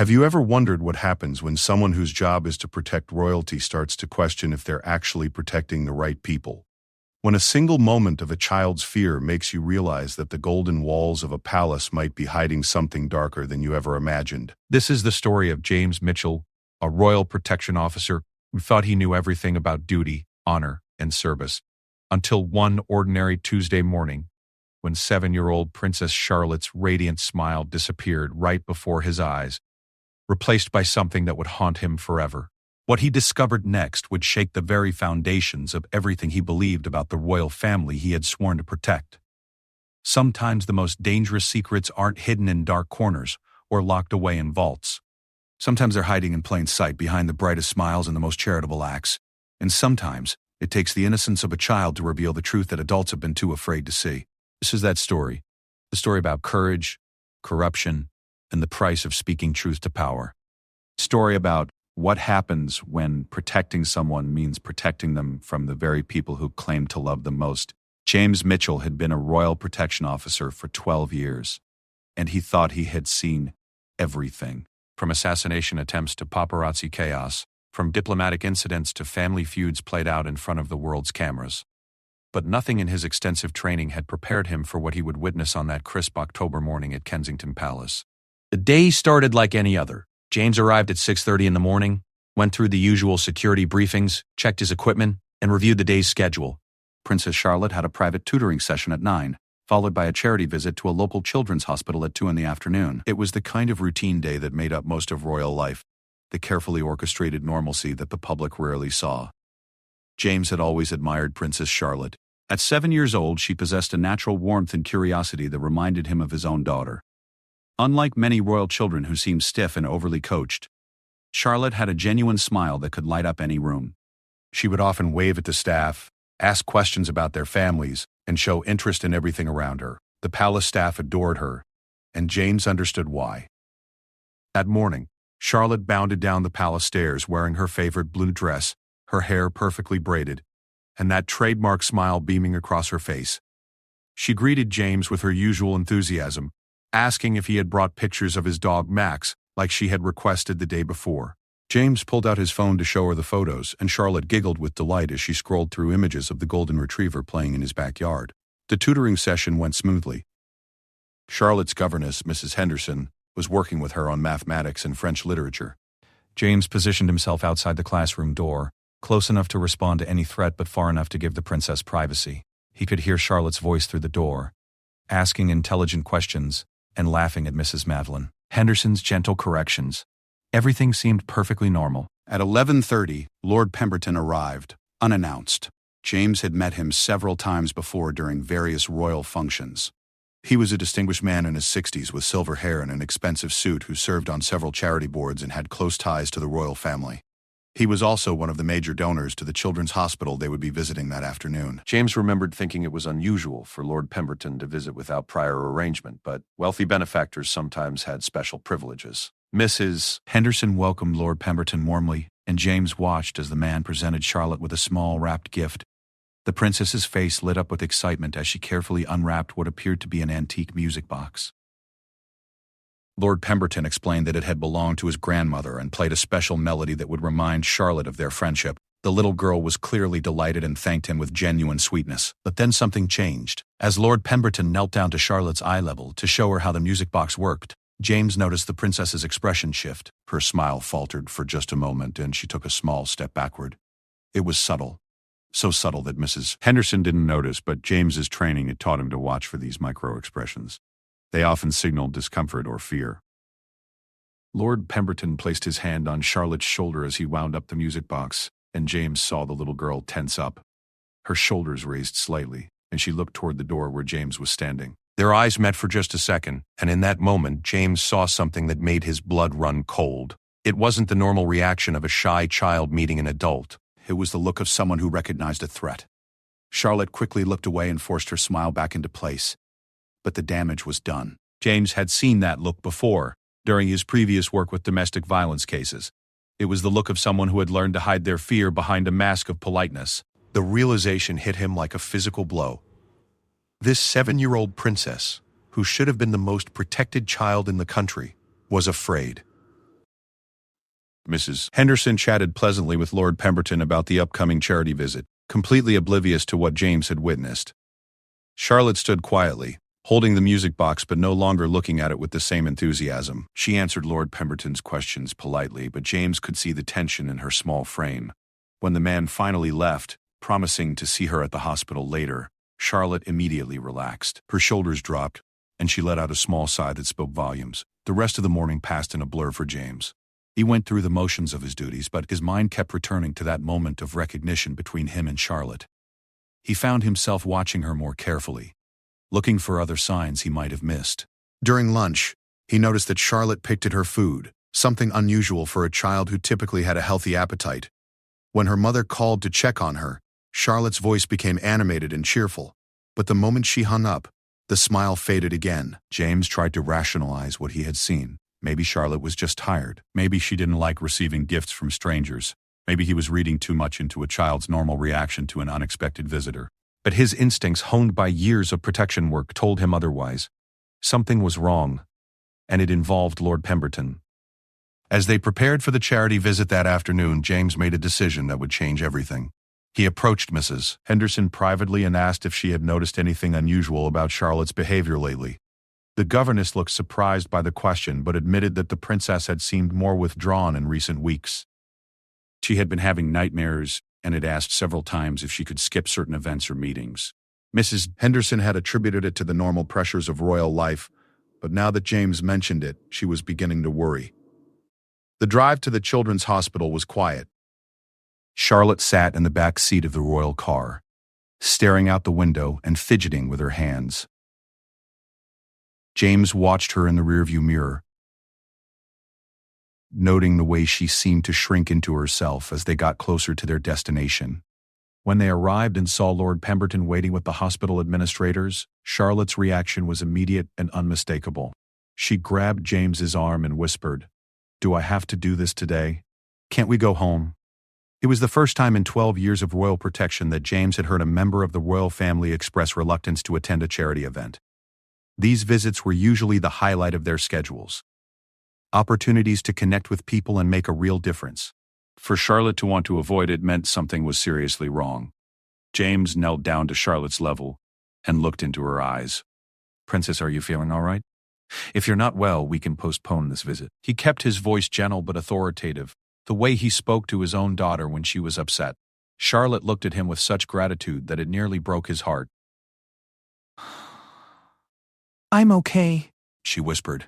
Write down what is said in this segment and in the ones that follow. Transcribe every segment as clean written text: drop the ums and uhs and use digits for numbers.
Have you ever wondered what happens when someone whose job is to protect royalty starts to question if they're actually protecting the right people? When a single moment of a child's fear makes you realize that the golden walls of a palace might be hiding something darker than you ever imagined. This is the story of James Mitchell, a royal protection officer who thought he knew everything about duty, honor, and service, until one ordinary Tuesday morning, when 7-year-old Princess Charlotte's radiant smile disappeared right before his eyes, replaced by something that would haunt him forever. What he discovered next would shake the very foundations of everything he believed about the royal family he had sworn to protect. Sometimes the most dangerous secrets aren't hidden in dark corners or locked away in vaults. Sometimes they're hiding in plain sight behind the brightest smiles and the most charitable acts. And sometimes it takes the innocence of a child to reveal the truth that adults have been too afraid to see. This is that story. The story about courage, corruption, and the price of speaking truth to power. Story about what happens when protecting someone means protecting them from the very people who claim to love them most. James Mitchell had been a royal protection officer for 12 years, and he thought he had seen everything. From assassination attempts to paparazzi chaos, from diplomatic incidents to family feuds played out in front of the world's cameras. But nothing in his extensive training had prepared him for what he would witness on that crisp October morning at Kensington Palace. The day started like any other. James arrived at 6:30 in the morning, went through the usual security briefings, checked his equipment, and reviewed the day's schedule. Princess Charlotte had a private tutoring session at 9, followed by a charity visit to a local children's hospital at 2 in the afternoon. It was the kind of routine day that made up most of royal life, the carefully orchestrated normalcy that the public rarely saw. James had always admired Princess Charlotte. At 7 years old, she possessed a natural warmth and curiosity that reminded him of his own daughter. Unlike many royal children who seemed stiff and overly coached, Charlotte had a genuine smile that could light up any room. She would often wave at the staff, ask questions about their families, and show interest in everything around her. The palace staff adored her, and James understood why. That morning, Charlotte bounded down the palace stairs wearing her favorite blue dress, her hair perfectly braided, and that trademark smile beaming across her face. She greeted James with her usual enthusiasm, asking if he had brought pictures of his dog Max, like she had requested the day before. James pulled out his phone to show her the photos, and Charlotte giggled with delight as she scrolled through images of the golden retriever playing in his backyard. The tutoring session went smoothly. Charlotte's governess, Mrs. Henderson, was working with her on mathematics and French literature. James positioned himself outside the classroom door, close enough to respond to any threat but far enough to give the princess privacy. He could hear Charlotte's voice through the door, asking intelligent questions and laughing at Mrs. Madeline Henderson's gentle corrections. Everything seemed perfectly normal. At 11:30, Lord Pemberton arrived, unannounced. James had met him several times before during various royal functions. He was a distinguished man in his 60s with silver hair and an expensive suit who served on several charity boards and had close ties to the royal family. He was also one of the major donors to the children's hospital they would be visiting that afternoon. James remembered thinking it was unusual for Lord Pemberton to visit without prior arrangement, but wealthy benefactors sometimes had special privileges. Mrs. Henderson welcomed Lord Pemberton warmly, and James watched as the man presented Charlotte with a small wrapped gift. The princess's face lit up with excitement as she carefully unwrapped what appeared to be an antique music box. Lord Pemberton explained that it had belonged to his grandmother and played a special melody that would remind Charlotte of their friendship. The little girl was clearly delighted and thanked him with genuine sweetness. But then something changed. As Lord Pemberton knelt down to Charlotte's eye level to show her how the music box worked, James noticed the princess's expression shift. Her smile faltered for just a moment, and she took a small step backward. It was subtle. So subtle that Mrs. Henderson didn't notice, but James's training had taught him to watch for these micro-expressions. They often signaled discomfort or fear. Lord Pemberton placed his hand on Charlotte's shoulder as he wound up the music box, and James saw the little girl tense up. Her shoulders raised slightly, and she looked toward the door where James was standing. Their eyes met for just a second, and in that moment, James saw something that made his blood run cold. It wasn't the normal reaction of a shy child meeting an adult. It was the look of someone who recognized a threat. Charlotte quickly looked away and forced her smile back into place. But the damage was done. James had seen that look before, during his previous work with domestic violence cases. It was the look of someone who had learned to hide their fear behind a mask of politeness. The realization hit him like a physical blow. This 7-year-old princess, who should have been the most protected child in the country, was afraid. Mrs. Henderson chatted pleasantly with Lord Pemberton about the upcoming charity visit, completely oblivious to what James had witnessed. Charlotte stood quietly, holding the music box but no longer looking at it with the same enthusiasm. She answered Lord Pemberton's questions politely, but James could see the tension in her small frame. When the man finally left, promising to see her at the hospital later, Charlotte immediately relaxed. Her shoulders dropped, and she let out a small sigh that spoke volumes. The rest of the morning passed in a blur for James. He went through the motions of his duties, but his mind kept returning to that moment of recognition between him and Charlotte. He found himself watching her more carefully, looking for other signs he might have missed. During lunch, he noticed that Charlotte picked at her food, something unusual for a child who typically had a healthy appetite. When her mother called to check on her, Charlotte's voice became animated and cheerful, but the moment she hung up, the smile faded again. James tried to rationalize what he had seen. Maybe Charlotte was just tired. Maybe she didn't like receiving gifts from strangers. Maybe he was reading too much into a child's normal reaction to an unexpected visitor. But his instincts, honed by years of protection work, told him otherwise. Something was wrong, and it involved Lord Pemberton. As they prepared for the charity visit that afternoon, James made a decision that would change everything. He approached Mrs. Henderson privately and asked if she had noticed anything unusual about Charlotte's behavior lately. The governess looked surprised by the question, but admitted that the princess had seemed more withdrawn in recent weeks. She had been having nightmares and had asked several times if she could skip certain events or meetings. Mrs. Henderson had attributed it to the normal pressures of royal life, but now that James mentioned it, she was beginning to worry. The drive to the children's hospital was quiet. Charlotte sat in the back seat of the royal car, staring out the window and fidgeting with her hands. James watched her in the rearview mirror, noting the way she seemed to shrink into herself as they got closer to their destination. When they arrived and saw Lord Pemberton waiting with the hospital administrators, Charlotte's reaction was immediate and unmistakable. She grabbed James's arm and whispered, "Do I have to do this today? Can't we go home?" It was the first time in 12 years of royal protection that James had heard a member of the royal family express reluctance to attend a charity event. These visits were usually the highlight of their schedules. Opportunities to connect with people and make a real difference. For Charlotte to want to avoid it meant something was seriously wrong. James knelt down to Charlotte's level and looked into her eyes. "Princess, are you feeling all right? If you're not well, we can postpone this visit." He kept his voice gentle but authoritative, the way he spoke to his own daughter when she was upset. Charlotte looked at him with such gratitude that it nearly broke his heart. "I'm okay," she whispered,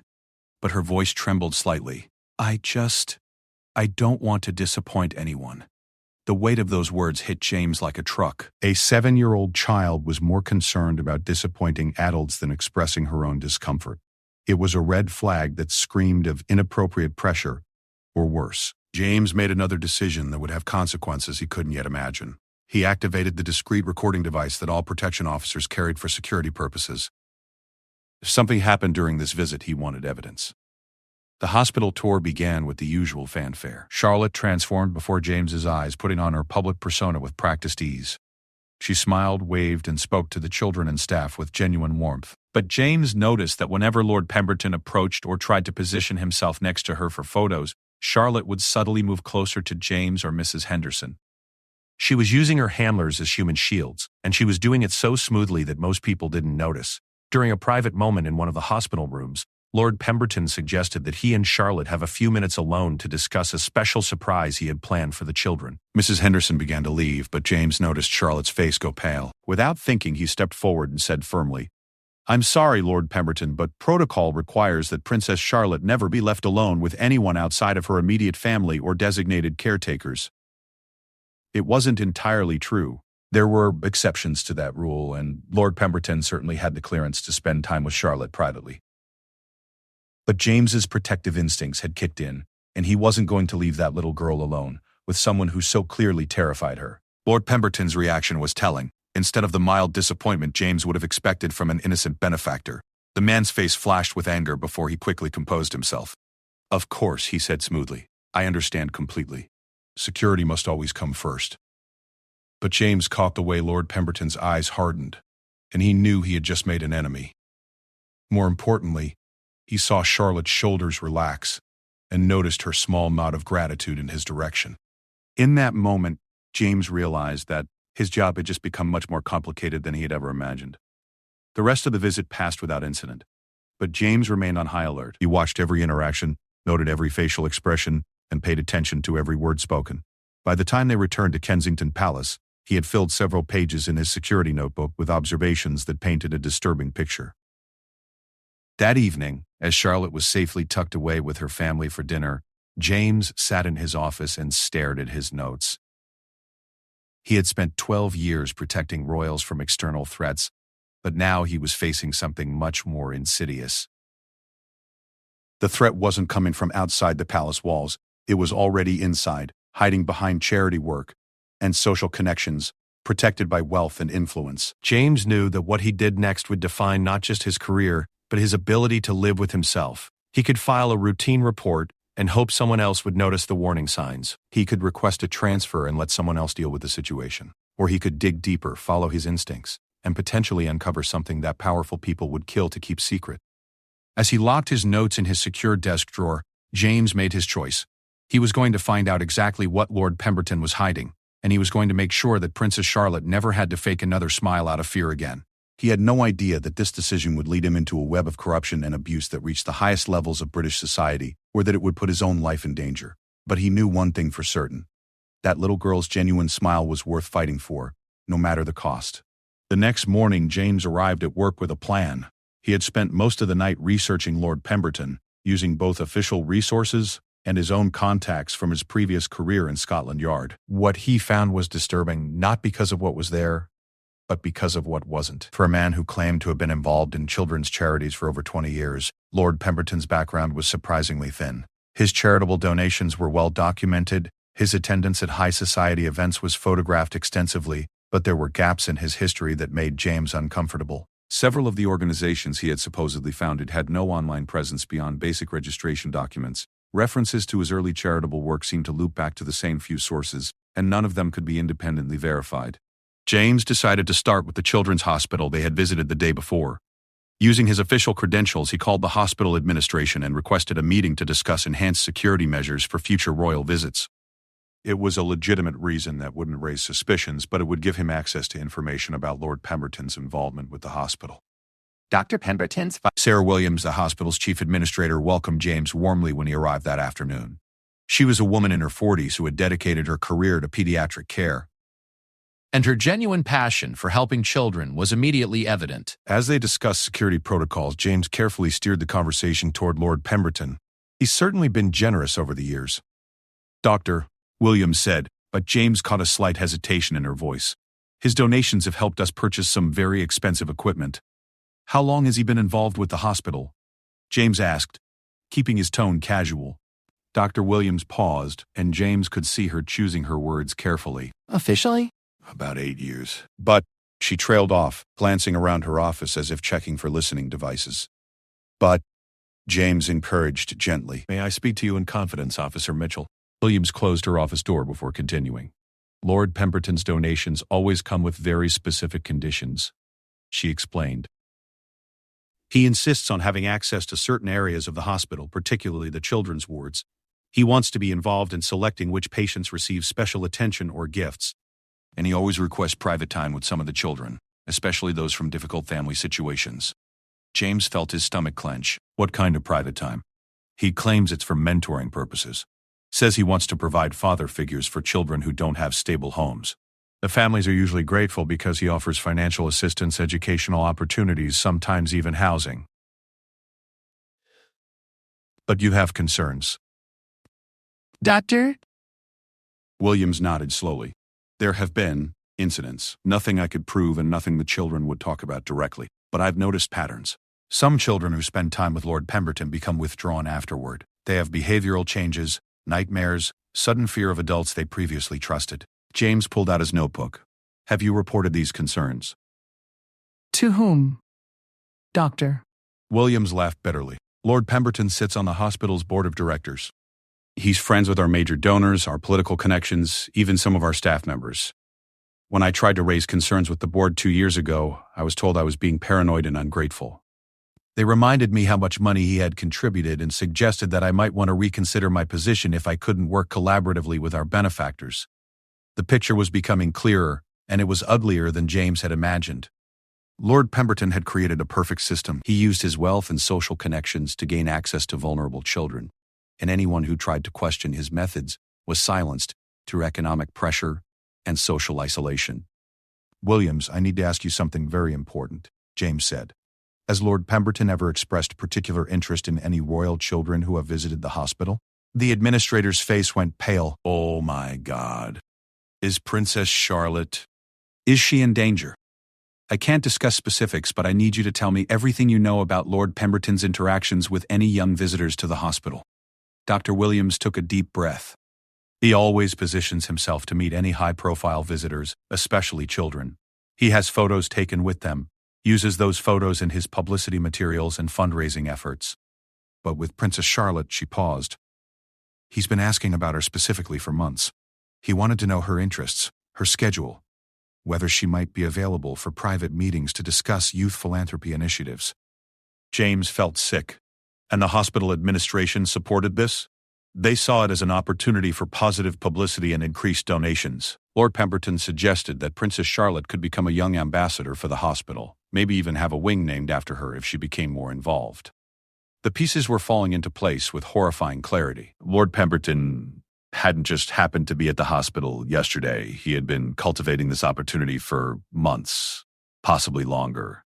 but her voice trembled slightly. I don't want to disappoint anyone." The weight of those words hit James like a truck. A 7-year-old child was more concerned about disappointing adults than expressing her own discomfort. It was a red flag that screamed of inappropriate pressure, or worse. James made another decision that would have consequences he couldn't yet imagine. He activated the discreet recording device that all protection officers carried for security purposes. If something happened during this visit, he wanted evidence. The hospital tour began with the usual fanfare. Charlotte transformed before James's eyes, putting on her public persona with practiced ease. She smiled, waved, and spoke to the children and staff with genuine warmth. But James noticed that whenever Lord Pemberton approached or tried to position himself next to her for photos, Charlotte would subtly move closer to James or Mrs. Henderson. She was using her handlers as human shields, and she was doing it so smoothly that most people didn't notice. During a private moment in one of the hospital rooms, Lord Pemberton suggested that he and Charlotte have a few minutes alone to discuss a special surprise he had planned for the children. Mrs. Henderson began to leave, but James noticed Charlotte's face go pale. Without thinking, he stepped forward and said firmly, "I'm sorry, Lord Pemberton, but protocol requires that Princess Charlotte never be left alone with anyone outside of her immediate family or designated caretakers." It wasn't entirely true. There were exceptions to that rule, and Lord Pemberton certainly had the clearance to spend time with Charlotte privately. But James's protective instincts had kicked in, and he wasn't going to leave that little girl alone with someone who so clearly terrified her. Lord Pemberton's reaction was telling. Instead of the mild disappointment James would have expected from an innocent benefactor, the man's face flashed with anger before he quickly composed himself. "Of course," he said smoothly. "I understand completely. Security must always come first." But James caught the way Lord Pemberton's eyes hardened, and he knew he had just made an enemy. More importantly, he saw Charlotte's shoulders relax, and noticed her small nod of gratitude in his direction. In that moment, James realized that his job had just become much more complicated than he had ever imagined. The rest of the visit passed without incident, but James remained on high alert. He watched every interaction, noted every facial expression, and paid attention to every word spoken. By the time they returned to Kensington Palace, he had filled several pages in his security notebook with observations that painted a disturbing picture. That evening, as Charlotte was safely tucked away with her family for dinner, James sat in his office and stared at his notes. He had spent 12 years protecting royals from external threats, but now he was facing something much more insidious. The threat wasn't coming from outside the palace walls. It was already inside, hiding behind charity work and social connections, protected by wealth and influence. James knew that what he did next would define not just his career, but his ability to live with himself. He could file a routine report and hope someone else would notice the warning signs. He could request a transfer and let someone else deal with the situation. Or he could dig deeper, follow his instincts, and potentially uncover something that powerful people would kill to keep secret. As he locked his notes in his secure desk drawer, James made his choice. He was going to find out exactly what Lord Pemberton was hiding, and he was going to make sure that Princess Charlotte never had to fake another smile out of fear again. He had no idea that this decision would lead him into a web of corruption and abuse that reached the highest levels of British society, or that it would put his own life in danger. But he knew one thing for certain. That little girl's genuine smile was worth fighting for, no matter the cost. The next morning, James arrived at work with a plan. He had spent most of the night researching Lord Pemberton, using both official resources and his own contacts from his previous career in Scotland Yard. What he found was disturbing, not because of what was there, but because of what wasn't. For a man who claimed to have been involved in children's charities for over 20 years, Lord Pemberton's background was surprisingly thin. His charitable donations were well documented, his attendance at high society events was photographed extensively, but there were gaps in his history that made James uncomfortable. Several of the organizations he had supposedly founded had no online presence beyond basic registration documents. References to his early charitable work seemed to loop back to the same few sources, and none of them could be independently verified. James decided to start with the children's hospital they had visited the day before. Using his official credentials, he called the hospital administration and requested a meeting to discuss enhanced security measures for future royal visits. It was a legitimate reason that wouldn't raise suspicions, but it would give him access to information about Lord Pemberton's involvement with the hospital. Dr. Pemberton's... Sarah Williams, the hospital's chief administrator, welcomed James warmly when he arrived that afternoon. She was a woman in her 40s who had dedicated her career to pediatric care, and her genuine passion for helping children was immediately evident. As they discussed security protocols, James carefully steered the conversation toward Lord Pemberton. He's certainly been generous over the years, Dr. Williams said, but James caught a slight hesitation in her voice. His donations have helped us purchase some very expensive equipment. How long has he been involved with the hospital? James asked, keeping his tone casual. Dr. Williams paused, and James could see her choosing her words carefully. Officially? About 8 years. But, she trailed off, glancing around her office as if checking for listening devices. But, James encouraged gently. May I speak to you in confidence, Officer Mitchell? Williams closed her office door before continuing. Lord Pemberton's donations always come with very specific conditions, she explained. He insists on having access to certain areas of the hospital, particularly the children's wards. He wants to be involved in selecting which patients receive special attention or gifts. And he always requests private time with some of the children, especially those from difficult family situations. James felt his stomach clench. What kind of private time? He claims it's for mentoring purposes. Says he wants to provide father figures for children who don't have stable homes. The families are usually grateful because he offers financial assistance, educational opportunities, sometimes even housing. But you have concerns. Doctor? Williams nodded slowly. There have been incidents, nothing I could prove and nothing the children would talk about directly, but I've noticed patterns. Some children who spend time with Lord Pemberton become withdrawn afterward. They have behavioral changes, nightmares, sudden fear of adults they previously trusted. James pulled out his notebook. Have you reported these concerns? To whom, Doctor? Williams laughed bitterly. Lord Pemberton sits on the hospital's board of directors. He's friends with our major donors, our political connections, even some of our staff members. When I tried to raise concerns with the board 2 years ago, I was told I was being paranoid and ungrateful. They reminded me how much money he had contributed and suggested that I might want to reconsider my position if I couldn't work collaboratively with our benefactors. The picture was becoming clearer, and it was uglier than James had imagined. Lord Pemberton had created a perfect system. He used his wealth and social connections to gain access to vulnerable children, and anyone who tried to question his methods was silenced through economic pressure and social isolation. Williams, I need to ask you something very important, James said. Has Lord Pemberton ever expressed particular interest in any royal children who have visited the hospital? The administrator's face went pale. Oh my God. Is Princess Charlotte... Is she in danger? I can't discuss specifics, but I need you to tell me everything you know about Lord Pemberton's interactions with any young visitors to the hospital. Dr. Williams took a deep breath. He always positions himself to meet any high-profile visitors, especially children. He has photos taken with them, uses those photos in his publicity materials and fundraising efforts. But with Princess Charlotte, she paused. He's been asking about her specifically for months. He wanted to know her interests, her schedule, whether she might be available for private meetings to discuss youth philanthropy initiatives. James felt sick, and the hospital administration supported this. They saw it as an opportunity for positive publicity and increased donations. Lord Pemberton suggested that Princess Charlotte could become a young ambassador for the hospital, maybe even have a wing named after her if she became more involved. The pieces were falling into place with horrifying clarity. Lord Pemberton hadn't just happened to be at the hospital yesterday. He had been cultivating this opportunity for months, possibly longer.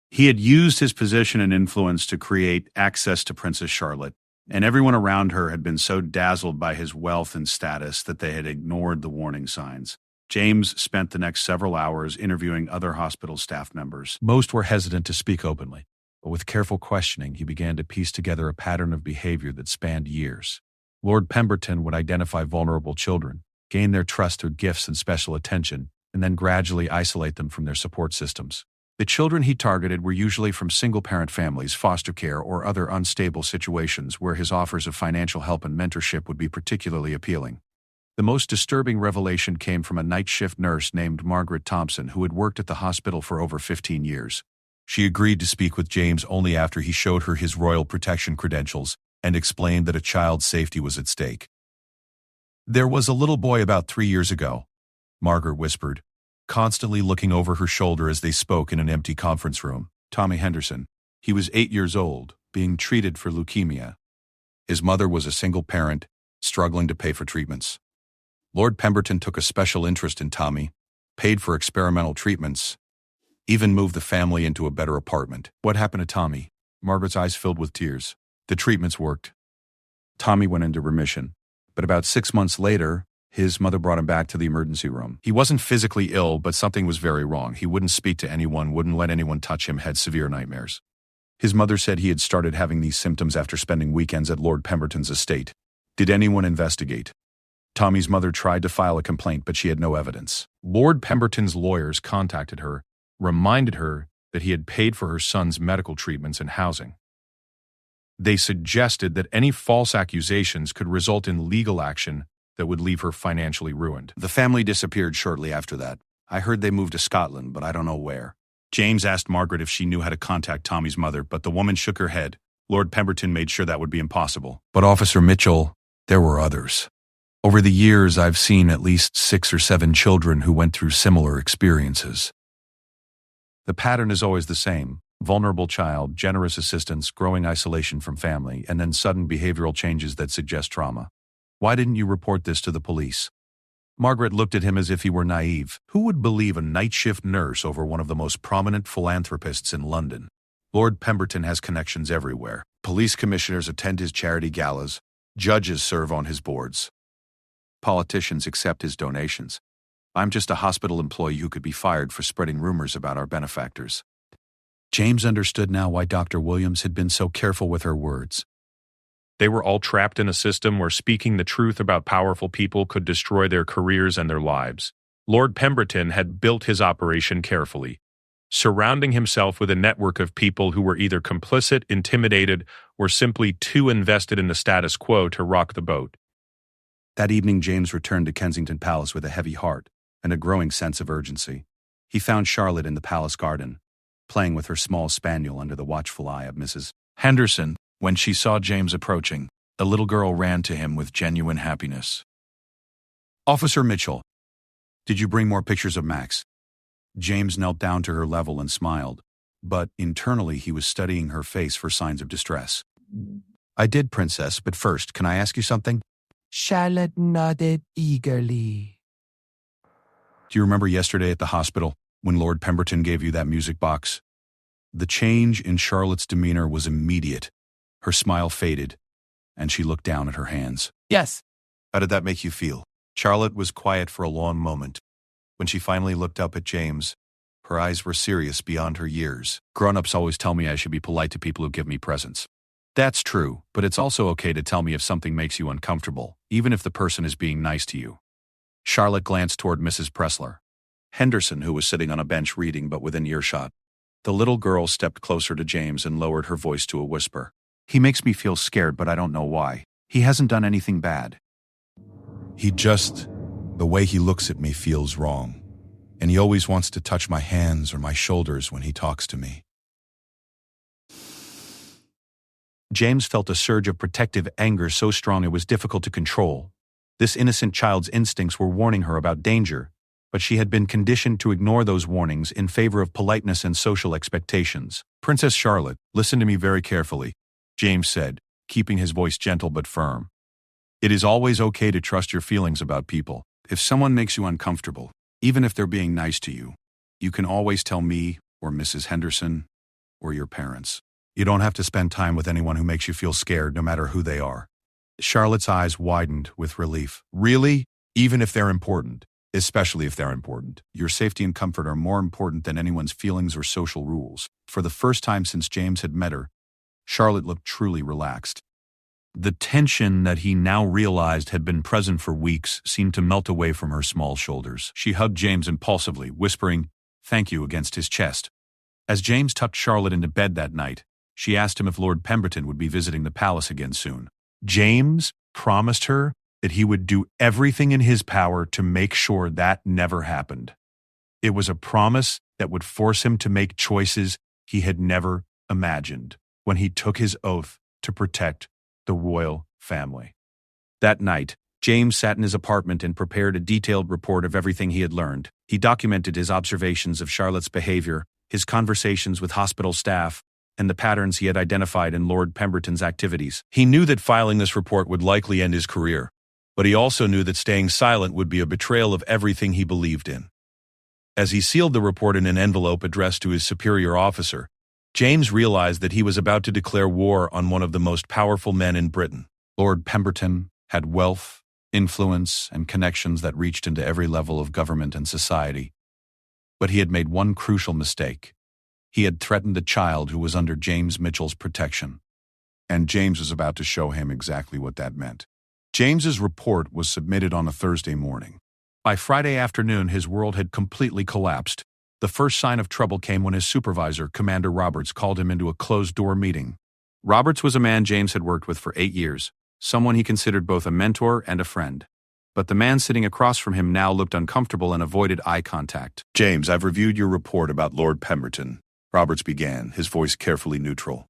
He had used his position and influence to create access to Princess Charlotte, and everyone around her had been so dazzled by his wealth and status that they had ignored the warning signs. James spent the next several hours interviewing other hospital staff members. Most were hesitant to speak openly, but with careful questioning, he began to piece together a pattern of behavior that spanned years. Lord Pemberton would identify vulnerable children, gain their trust through gifts and special attention, and then gradually isolate them from their support systems. The children he targeted were usually from single-parent families, foster care, or other unstable situations where his offers of financial help and mentorship would be particularly appealing. The most disturbing revelation came from a night shift nurse named Margaret Thompson who had worked at the hospital for over 15 years. She agreed to speak with James only after he showed her his royal protection credentials and explained that a child's safety was at stake. "There was a little boy about 3 years ago," Margaret whispered, constantly looking over her shoulder as they spoke in an empty conference room. "Tommy Henderson. He was 8 years old, being treated for leukemia. His mother was a single parent, struggling to pay for treatments. Lord Pemberton took a special interest in Tommy, paid for experimental treatments, even moved the family into a better apartment." "What happened to Tommy?" Margaret's eyes filled with tears. "The treatments worked. Tommy went into remission, but about 6 months later, his mother brought him back to the emergency room. He wasn't physically ill, but something was very wrong. He wouldn't speak to anyone, wouldn't let anyone touch him, had severe nightmares. His mother said he had started having these symptoms after spending weekends at Lord Pemberton's estate. Did anyone investigate? Tommy's mother tried to file a complaint, but she had no evidence. Lord Pemberton's lawyers contacted her, reminded her that he had paid for her son's medical treatments and housing. They suggested that any false accusations could result in legal action that would leave her financially ruined. The family disappeared shortly after that. I heard they moved to Scotland, but I don't know where. James asked Margaret if she knew how to contact Tommy's mother, but the woman shook her head. Lord Pemberton made sure that would be impossible. But Officer Mitchell, there were others. Over the years, I've seen at least 6 or 7 children who went through similar experiences. The pattern is always the same. Vulnerable child, generous assistance, growing isolation from family, and then sudden behavioral changes that suggest trauma. Why didn't you report this to the police? Margaret looked at him as if he were naive. Who would believe a night shift nurse over one of the most prominent philanthropists in London? Lord Pemberton has connections everywhere. Police commissioners attend his charity galas. Judges serve on his boards. Politicians accept his donations. I'm just a hospital employee who could be fired for spreading rumors about our benefactors. James understood now why Dr. Williams had been so careful with her words. They were all trapped in a system where speaking the truth about powerful people could destroy their careers and their lives. Lord Pemberton had built his operation carefully, surrounding himself with a network of people who were either complicit, intimidated, or simply too invested in the status quo to rock the boat. That evening, James returned to Kensington Palace with a heavy heart and a growing sense of urgency. He found Charlotte in the palace garden, playing with her small spaniel under the watchful eye of Mrs. Henderson. When she saw James approaching, the little girl ran to him with genuine happiness. "Officer Mitchell, did you bring more pictures of Max?" James knelt down to her level and smiled, but internally he was studying her face for signs of distress. "I did, Princess, but first, can I ask you something?" Charlotte nodded eagerly. "Do you remember yesterday at the hospital when Lord Pemberton gave you that music box?" The change in Charlotte's demeanor was immediate. Her smile faded, and she looked down at her hands. Yes. How did that make you feel? Charlotte was quiet for a long moment. When she finally looked up at James, her eyes were serious beyond her years. "Grown-ups always tell me I should be polite to people who give me presents. That's true, but it's also okay to tell me if something makes you uncomfortable, even if the person is being nice to you." Charlotte glanced toward Mrs. Pressler Henderson, who was sitting on a bench reading but within earshot. The little girl stepped closer to James and lowered her voice to a whisper. "He makes me feel scared, but I don't know why. He hasn't done anything bad." The way he looks at me feels wrong. And he always wants to touch my hands or my shoulders when he talks to me." James felt a surge of protective anger so strong it was difficult to control. This innocent child's instincts were warning her about danger, but she had been conditioned to ignore those warnings in favor of politeness and social expectations. "Princess Charlotte, listen to me very carefully," James said, keeping his voice gentle but firm. "It is always okay to trust your feelings about people. If someone makes you uncomfortable, even if they're being nice to you, you can always tell me or Mrs. Henderson or your parents. You don't have to spend time with anyone who makes you feel scared, no matter who they are." Charlotte's eyes widened with relief. "Really? Even if they're important? Especially if they're important. Your safety and comfort are more important than anyone's feelings or social rules." For the first time since James had met her, Charlotte looked truly relaxed. The tension that he now realized had been present for weeks seemed to melt away from her small shoulders. She hugged James impulsively, whispering, "Thank you," against his chest. As James tucked Charlotte into bed that night, she asked him if Lord Pemberton would be visiting the palace again soon. James promised her that he would do everything in his power to make sure that never happened. It was a promise that would force him to make choices he had never imagined when he took his oath to protect the royal family. That night, James sat in his apartment and prepared a detailed report of everything he had learned. He documented his observations of Charlotte's behavior, his conversations with hospital staff, and the patterns he had identified in Lord Pemberton's activities. He knew that filing this report would likely end his career, but he also knew that staying silent would be a betrayal of everything he believed in. As he sealed the report in an envelope addressed to his superior officer, James realized that he was about to declare war on one of the most powerful men in Britain. Lord Pemberton had wealth, influence, and connections that reached into every level of government and society. But he had made one crucial mistake. He had threatened the child who was under James Mitchell's protection. And James was about to show him exactly what that meant. James's report was submitted on a Thursday morning. By Friday afternoon, his world had completely collapsed. The first sign of trouble came when his supervisor, Commander Roberts, called him into a closed-door meeting. Roberts was a man James had worked with for 8 years, someone he considered both a mentor and a friend. But the man sitting across from him now looked uncomfortable and avoided eye contact. "James, I've reviewed your report about Lord Pemberton," Roberts began, his voice carefully neutral.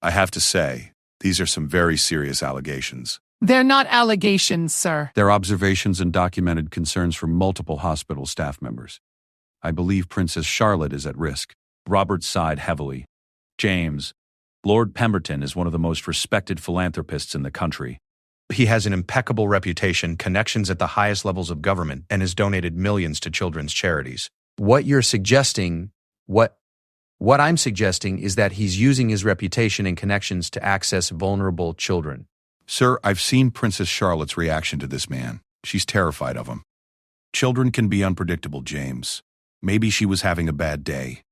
"I have to say, these are some very serious allegations." They're not allegations, sir. They're observations and documented concerns from multiple hospital staff members. I believe Princess Charlotte is at risk." Roberts sighed heavily. "James, Lord Pemberton is one of the most respected philanthropists in the country. He has an impeccable reputation, connections at the highest levels of government, and has donated millions to children's charities. What I'm suggesting is that he's using his reputation and connections to access vulnerable children." "Sir, I've seen Princess Charlotte's reaction to this man. She's terrified of him. Children can be unpredictable, James. Maybe she was having a bad day.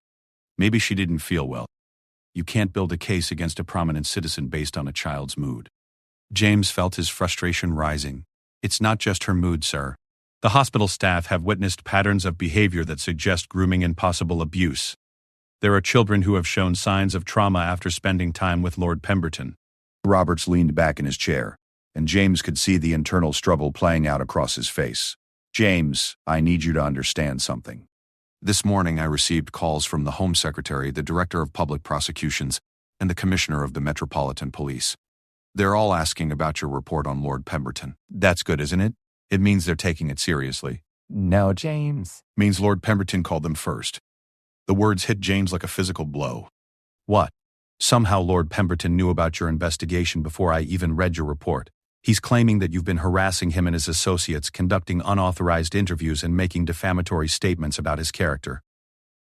Maybe she didn't feel well. You can't build a case against a prominent citizen based on a child's mood." James felt his frustration rising. "It's not just her mood, sir. The hospital staff have witnessed patterns of behavior that suggest grooming and possible abuse. There are children who have shown signs of trauma after spending time with Lord Pemberton." Roberts leaned back in his chair, and James could see the internal struggle playing out across his face. "James, I need you to understand something. This morning I received calls from the Home Secretary, the Director of Public Prosecutions, and the Commissioner of the Metropolitan Police. They're all asking about your report on Lord Pemberton. That's good, isn't it? It means they're taking it seriously. No, James. Means Lord Pemberton called them first. The words hit James like a physical blow. What? Somehow Lord Pemberton knew about your investigation before I even read your report. He's claiming that you've been harassing him and his associates, conducting unauthorized interviews and making defamatory statements about his character.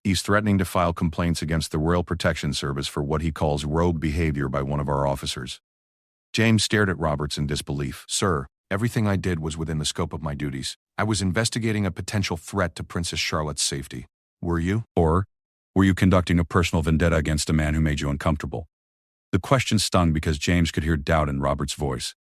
He's threatening to file complaints against the Royal Protection Service for what he calls rogue behavior by one of our officers. James stared at Roberts in disbelief. Sir, everything I did was within the scope of my duties. I was investigating a potential threat to Princess Charlotte's safety. Were you? Or were you conducting a personal vendetta against a man who made you uncomfortable? The question stung because James could hear doubt in Roberts' voice.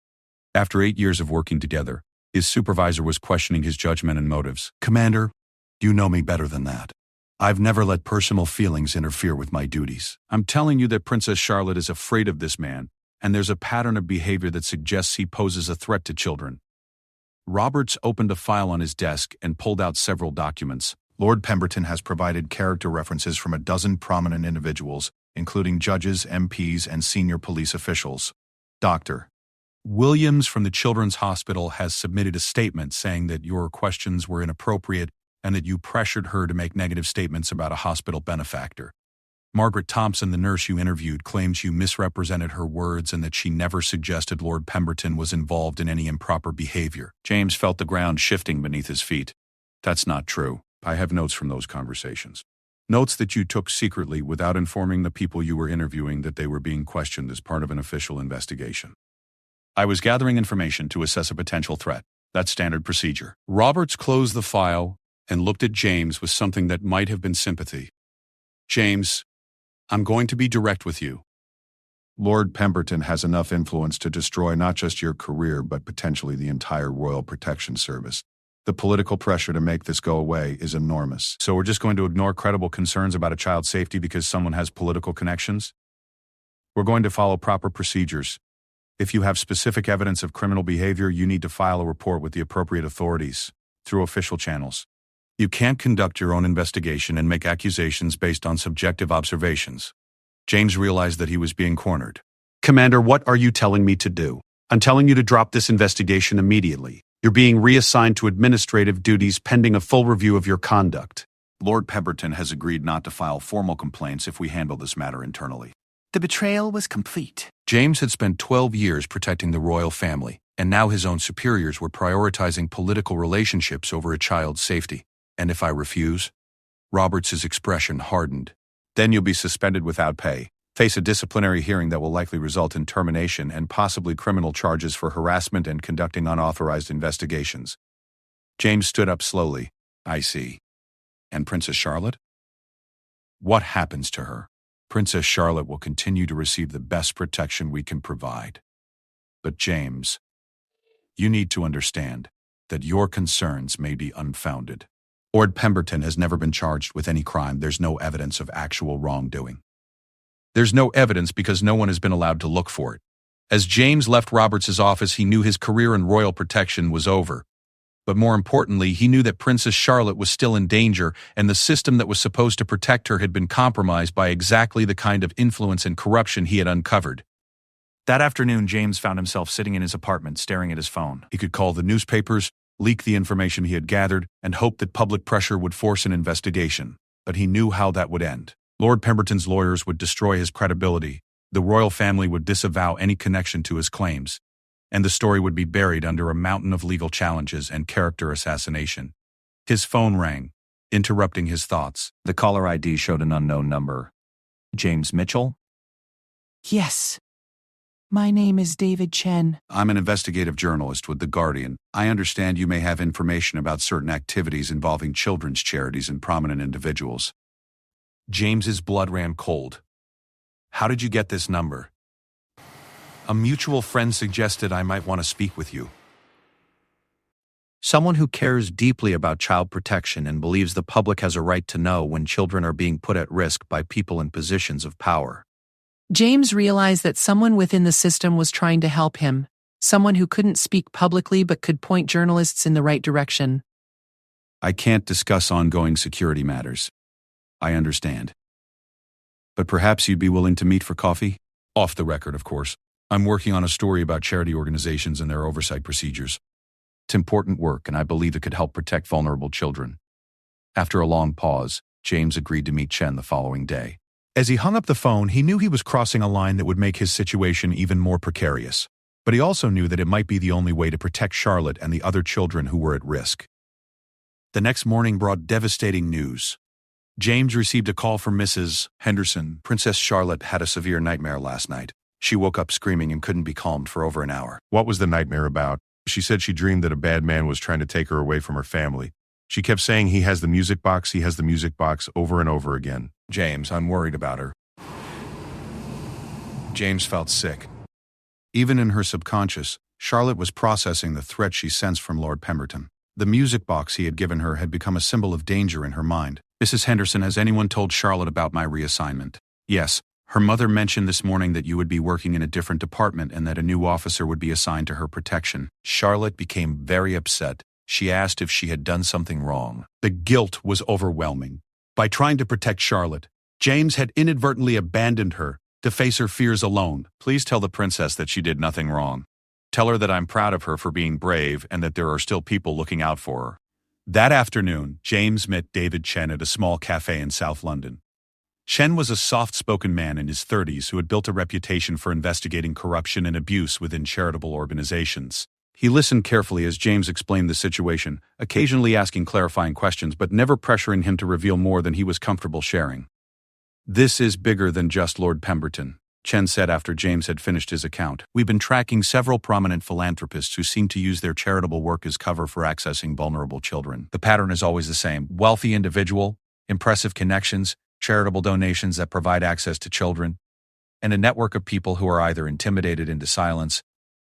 After 8 years of working together, his supervisor was questioning his judgment and motives. Commander, you know me better than that. I've never let personal feelings interfere with my duties. I'm telling you that Princess Charlotte is afraid of this man, and there's a pattern of behavior that suggests he poses a threat to children. Roberts opened a file on his desk and pulled out several documents. Lord Pemberton has provided character references from a dozen prominent individuals, including judges, MPs, and senior police officials. Dr. Williams from the Children's Hospital has submitted a statement saying that your questions were inappropriate and that you pressured her to make negative statements about a hospital benefactor. Margaret Thompson, the nurse you interviewed, claims you misrepresented her words and that she never suggested Lord Pemberton was involved in any improper behavior. James felt the ground shifting beneath his feet. That's not true. I have notes from those conversations. Notes that you took secretly without informing the people you were interviewing that they were being questioned as part of an official investigation. I was gathering information to assess a potential threat. That's standard procedure. Roberts closed the file and looked at James with something that might have been sympathy. James, I'm going to be direct with you. Lord Pemberton has enough influence to destroy not just your career, but potentially the entire Royal Protection Service. The political pressure to make this go away is enormous. So we're just going to ignore credible concerns about a child's safety because someone has political connections? We're going to follow proper procedures. If you have specific evidence of criminal behavior, you need to file a report with the appropriate authorities through official channels. You can't conduct your own investigation and make accusations based on subjective observations. James realized that he was being cornered. Commander, what are you telling me to do? I'm telling you to drop this investigation immediately. You're being reassigned to administrative duties pending a full review of your conduct. Lord Pemberton has agreed not to file formal complaints if we handle this matter internally. The betrayal was complete. James had spent 12 years protecting the royal family, and now his own superiors were prioritizing political relationships over a child's safety. And if I refuse? Roberts' expression hardened. Then you'll be suspended without pay, face a disciplinary hearing that will likely result in termination and possibly criminal charges for harassment and conducting unauthorized investigations. James stood up slowly. I see. And Princess Charlotte? What happens to her? Princess Charlotte will continue to receive the best protection we can provide. But James, you need to understand that your concerns may be unfounded. Lord Pemberton has never been charged with any crime. There's no evidence of actual wrongdoing. There's no evidence because no one has been allowed to look for it. As James left Roberts' office, he knew his career in royal protection was over. But more importantly, he knew that Princess Charlotte was still in danger, and the system that was supposed to protect her had been compromised by exactly the kind of influence and corruption he had uncovered. That afternoon, James found himself sitting in his apartment, staring at his phone. He could call the newspapers, leak the information he had gathered, and hope that public pressure would force an investigation. But he knew how that would end. Lord Pemberton's lawyers would destroy his credibility, the royal family would disavow any connection to his claims, and the story would be buried under a mountain of legal challenges and character assassination. His phone rang, interrupting his thoughts. The caller ID showed an unknown number. James Mitchell? Yes. My name is David Chen. I'm an investigative journalist with The Guardian. I understand you may have information about certain activities involving children's charities and prominent individuals. James's blood ran cold. How did you get this number? A mutual friend suggested I might want to speak with you. Someone who cares deeply about child protection and believes the public has a right to know when children are being put at risk by people in positions of power. James realized that someone within the system was trying to help him, someone who couldn't speak publicly but could point journalists in the right direction. I can't discuss ongoing security matters. I understand. But perhaps you'd be willing to meet for coffee? Off the record, of course. I'm working on a story about charity organizations and their oversight procedures. It's important work, and I believe it could help protect vulnerable children. After a long pause, James agreed to meet Chen the following day. As he hung up the phone, he knew he was crossing a line that would make his situation even more precarious. But he also knew that it might be the only way to protect Charlotte and the other children who were at risk. The next morning brought devastating news. James received a call from Mrs. Henderson. Princess Charlotte had a severe nightmare last night. She woke up screaming and couldn't be calmed for over an hour. What was the nightmare about? She said she dreamed that a bad man was trying to take her away from her family. She kept saying he has the music box over and over again. James, I'm worried about her. James felt sick. Even in her subconscious, Charlotte was processing the threat she sensed from Lord Pemberton. The music box he had given her had become a symbol of danger in her mind. Mrs. Henderson, has anyone told Charlotte about my reassignment? Yes. Her mother mentioned this morning that you would be working in a different department and that a new officer would be assigned to her protection. Charlotte became very upset. She asked if she had done something wrong. The guilt was overwhelming. By trying to protect Charlotte, James had inadvertently abandoned her to face her fears alone. Please tell the princess that she did nothing wrong. Tell her that I'm proud of her for being brave and that there are still people looking out for her. That afternoon, James met David Chen at a small cafe in South London. Chen was a soft-spoken man in his 30s who had built a reputation for investigating corruption and abuse within charitable organizations. He listened carefully as James explained the situation, occasionally asking clarifying questions but never pressuring him to reveal more than he was comfortable sharing. "This is bigger than just Lord Pemberton," Chen said after James had finished his account. "We've been tracking several prominent philanthropists who seem to use their charitable work as cover for accessing vulnerable children. The pattern is always the same. Wealthy individual, impressive connections, charitable donations that provide access to children, and a network of people who are either intimidated into silence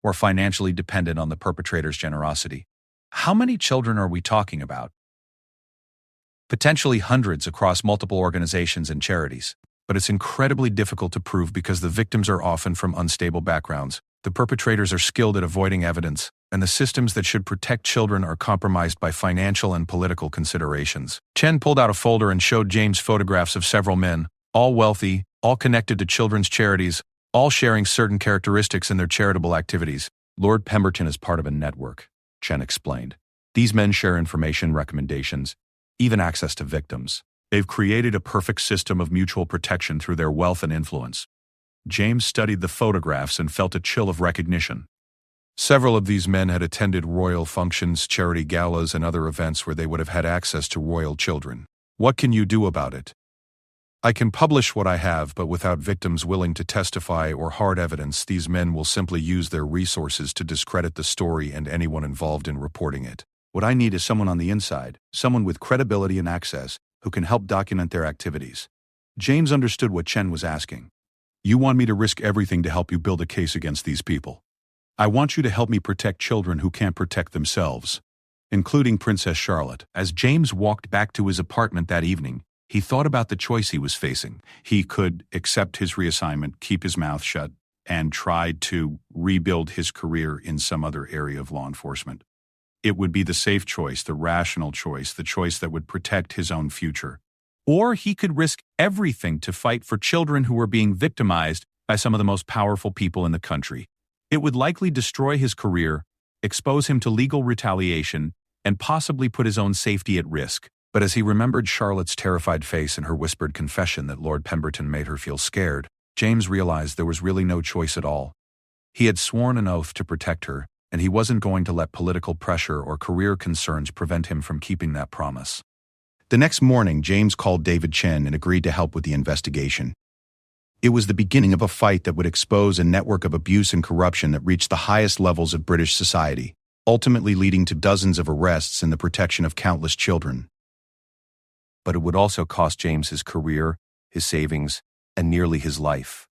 or financially dependent on the perpetrator's generosity." How many children are we talking about? Potentially hundreds across multiple organizations and charities. But it's incredibly difficult to prove because the victims are often from unstable backgrounds. The perpetrators are skilled at avoiding evidence, and the systems that should protect children are compromised by financial and political considerations. Chen pulled out a folder and showed James photographs of several men, all wealthy, all connected to children's charities, all sharing certain characteristics in their charitable activities. Lord Pemberton is part of a network, Chen explained. These men share information, recommendations, even access to victims. They've created a perfect system of mutual protection through their wealth and influence. James studied the photographs and felt a chill of recognition. Several of these men had attended royal functions, charity galas, and other events where they would have had access to royal children. What can you do about it? I can publish what I have, but without victims willing to testify or hard evidence, these men will simply use their resources to discredit the story and anyone involved in reporting it. What I need is someone on the inside, someone with credibility and access, who can help document their activities. James understood what Chen was asking. You want me to risk everything to help you build a case against these people. I want you to help me protect children who can't protect themselves, including Princess Charlotte. As James walked back to his apartment that evening, he thought about the choice he was facing. He could accept his reassignment, keep his mouth shut, and try to rebuild his career in some other area of law enforcement. It would be the safe choice, the rational choice, the choice that would protect his own future. Or he could risk everything to fight for children who were being victimized by some of the most powerful people in the country. It would likely destroy his career, expose him to legal retaliation, and possibly put his own safety at risk. But as he remembered Charlotte's terrified face and her whispered confession that Lord Pemberton made her feel scared, James realized there was really no choice at all. He had sworn an oath to protect her, and he wasn't going to let political pressure or career concerns prevent him from keeping that promise. The next morning, James called David Chen and agreed to help with the investigation. It was the beginning of a fight that would expose a network of abuse and corruption that reached the highest levels of British society, ultimately leading to dozens of arrests and the protection of countless children. But it would also cost James his career, his savings, and nearly his life.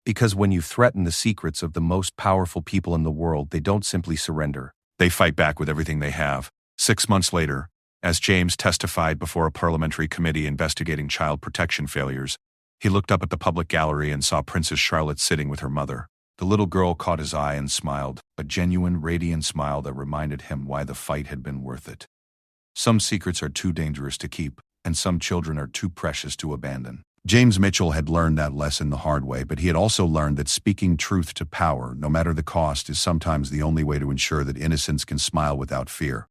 Because when you threaten the secrets of the most powerful people in the world, they don't simply surrender. They fight back with everything they have. 6 months later, as James testified before a parliamentary committee investigating child protection failures, he looked up at the public gallery and saw Princess Charlotte sitting with her mother. The little girl caught his eye and smiled, a genuine, radiant smile that reminded him why the fight had been worth it. Some secrets are too dangerous to keep, and some children are too precious to abandon. James Mitchell had learned that lesson the hard way, but he had also learned that speaking truth to power, no matter the cost, is sometimes the only way to ensure that innocence can smile without fear.